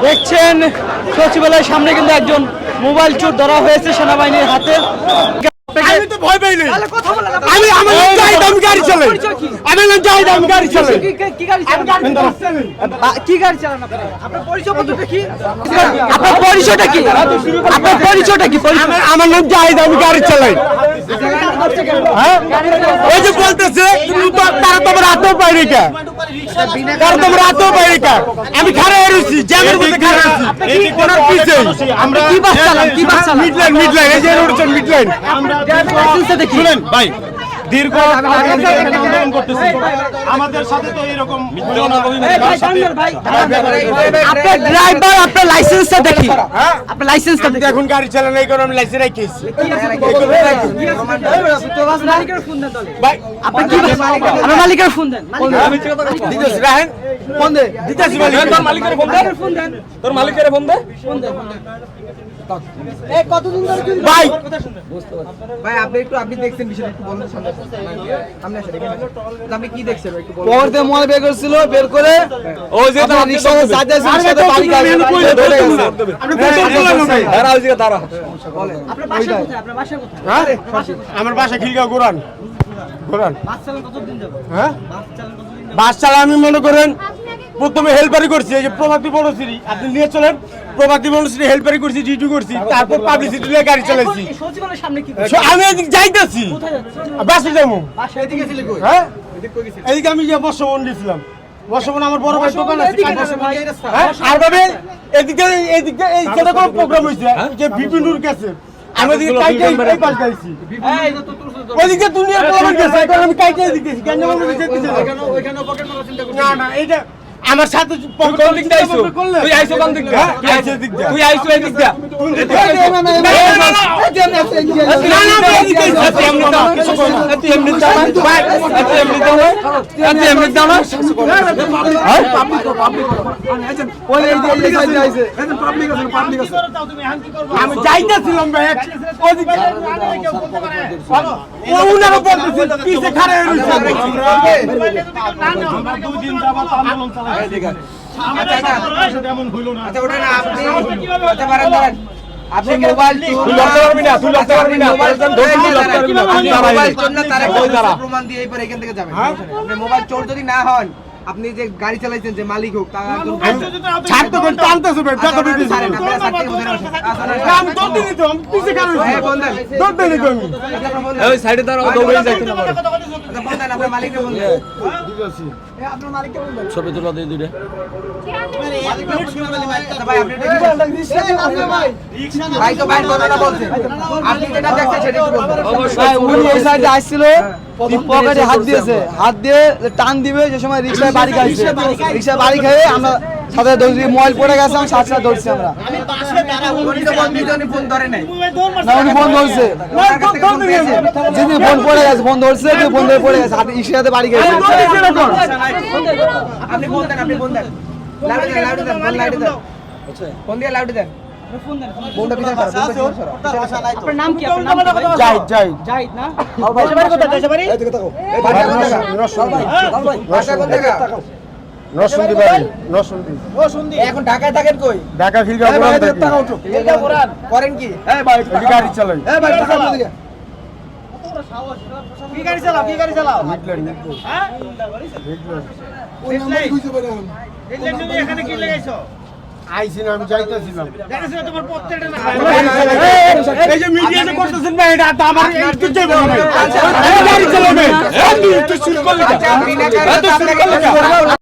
দেখছেন সচিবালয়ের সামনে কিন্তু একজন মোবাইল চোর ধরা হয়েছে সেনাবাহিনীর হাতে। আমি তো ভয় পাই নাই। আমি আমার নাম জাহিদ, আমি গাড়ি চালাই। আমার নাম জাহিদ, আমি গাড়ি চালাই। কি গাড়ি চালান? কি গাড়ি চালান আপনি? আপনার পরিচয়পত্রটা কি? আপনার পরিচয়টা কি? আপনার পরিচয়টা কি? আমার নাম জাহিদ, আমি গাড়ি চালাই। হ্যাঁ, ওই যে বলতেছে তারা তোমার হাতেও পাইনি কা, তারা তোমার হাতেও পাইনি কা। আমি খাড়া হয়েছি, জ্যামের মধ্যে খাড়া হয়েছি। ওনার পিছে আমরা কি বাস চালান? কি বাস চালান? মিডলাইন, এই যে রোডের মিডলাইন। লাইসেন্সটা দেখি। শুনেন ভাই, দীর্ঘ আন্দোলন করতেছি, আমাদের সাথে তো এরকম আপনার ড্রাইভার, আপনার লাইসেন্সটা দেখি। আপনার লাইসেন্সটা দেখি। এখন গাড়ি চালানো এই কারণে আমি লাইসেন্স রেখেছি। ভাই আপনি কি আমার মালিকের ফোন দেন। দিতেছি রাহেন, ফোন দে, দিতেছি তোর মালিকের ফোন দে, তোর মালিকের ফোন দে। ভাই ভাই আপনি দেখছেন বিষয়টা একটু বলুন। সামনে আসেন, আপনি কি দেখছেন একটু বলুন। পরতে মোবাইল বের করছিল, বের করে ও যে আপনার রিকশাতে সাথে সাথে বাড়ি গেছে। আপনি কত বলেন ভাই? দাঁড়া, ওই জায়গা দাঁড়া। আপনার বাসা কোথায়? আপনার বাসা কোথায়? হ্যাঁ, আমার বাসা খিলগাঁও গোরান। বাস চালান কতদিন যাবে? হ্যাঁ, বাস চালান কতদিন? বাস চালা আমি মনে করেন প্রথমে হেল্পারি করছি, এই যে প্রভাতী বনশ্রী আপনি নিয়ে চলেন, প্রভাতী বনশ্রী হেল্পারি করছি, ডিউটি করছি, তারপর পাবলিসিটি নিয়ে গাড়ি চালাইছি। সচিবালয়ের সামনে কি? আমি এদিকে যাইতেছি, কোথায় যাচ্ছেন? বাসে যাবো। বাসা এদিকে ছিল কই? হ্যাঁ, এদিকে আমি যে বর্ষবন গেছিলাম, বর্ষবন আমার বড় ভাই দোকান আছে। হ্যাঁ, আর ভাবে এদিকে এদিকে এই সেটা কোন প্রোগ্রাম হইছে যে বিপিনুর কাছে আমি এদিকে কাইতে এই পাশ যাইছি, ওইদিকে দুনিয়ার প্রবলেম গেছে, এখন আমি কাইতে এদিকে গেছি, কেন আমি যেতেছি ওইখানে পকেট মারা চিন্তা করছি না না, এইটা আমার সাথে কোন দিক দিয়ে আইছো? তুই আইছো কোন দিক দিয়ে? তুই আইছো দিক দিয়ে, তুই আইছো এই দিক দিয়ে। না না, আমি এদিকে আইছি, এমনি দাও কিছু কই না, তুই এমনি দাও না, তুই এমনি দাও না, তুই এমনি দাও না। হ্যাঁ, ওই এই যে সাইডে আইছে। পাবলিক আছে। আমি যাইতেছিলাম ভাই, ওদিকে ও উনারও বলতেছে পিছে খাড়া হয়ে রইছে। আমরা দুই দিন যাবত আন্দোলন চালাইছি। এমন হইল না। আচ্ছা ওটা না আপনি আচ্ছা দাঁড়ান। আপনি মোবাইল তুই লড়তে পারবি না, তুই লড়তে পারবি না, তুই লড়তে পারবি না, তুই মোবাইল চোর না, তার একটা প্রমাণ দিয়ে এরপর এখান থেকে যাবেন। আপনি মোবাইল চোর যদি না হন, আপনি যে গাড়ি চালাইছেন যে মালিক হোক তার ছাড়তে কোন টানতেছে ভাই, দেখো বিবি আমি দৌড়তে নিত, আমি পিছে খাড়া হইছি, দৌড়তে নিত আমি। ওই সাইডে দাঁড়াও, দৌড়ে যাইতে না পারো। আচ্ছা বলেন আপনার মালিককে বলেন। আপনার মালিককে বলেন। ছবি তুলা দিয়ে দুইটা। আচ্ছা ভাই আপনি ভাই তো ভাই কথাটা বলছেন, আপনি যেটা দেখছেন সেটা একটু বলবেন। ভাই উনি এই সাইডে আসছিল, পকেটে হাত দিয়েছে, হাত দিয়ে টান দিবে যে সময় রিকশায় বাড়ি খাইছে, রিকশায় বাড়ি খেয়ে আমরা সাথে দৌড়ছি, মোবাইল পড়ে গেছে, আমি সাথে সাথে দৌড়ছি আমরা। উনি তো বলছেন উনি ফোন ধরে নাই। না উনি ফোন ধরছে, যেদিন ফোন পড়ে গেছে, ফোন ধরছে, যে ফোন ধরে পড়ে গেছে, হাতে রিকশাতে বাড়ি খেয়েছে। আপনি ফোন দেন, আপনি ফোন দেন, লাউডে দেন, লাউডে দেন, ফোন লাউডে দেন, ফোন দিয়ে লাউডে দেন। ফোনটা পিছনে করো, আপনার নাম কি? আপনার নাম কি ভাই? যাই যাই জাহিদ না? দেশের বাড়ি কোথায়? দেশের বাড়ি? নরসিংদী বাড়ি, নরসিংদী। এখন ঢাকায় থাকেন কই? ঢাকা খিলগাঁও গোরান থাকি। করেন কি? এই গাড়ি চালাই। কি গাড়ি চালাও? কি গাড়ি চালাও? হ্যাঁ? এখানে কি লাগাইছো? আইছি না, আমি যাইতেছিলাম। জানিস না তোমার প্রত্যেকটা না এই যে মিডিয়াতে করতেছেন ভাই, এটা তো আমার একটু যাইবে না ভাই। এই গাড়ি চালাবে, এই তুই শুরু করলি। আচ্ছা বিনা কারণে আপনাকে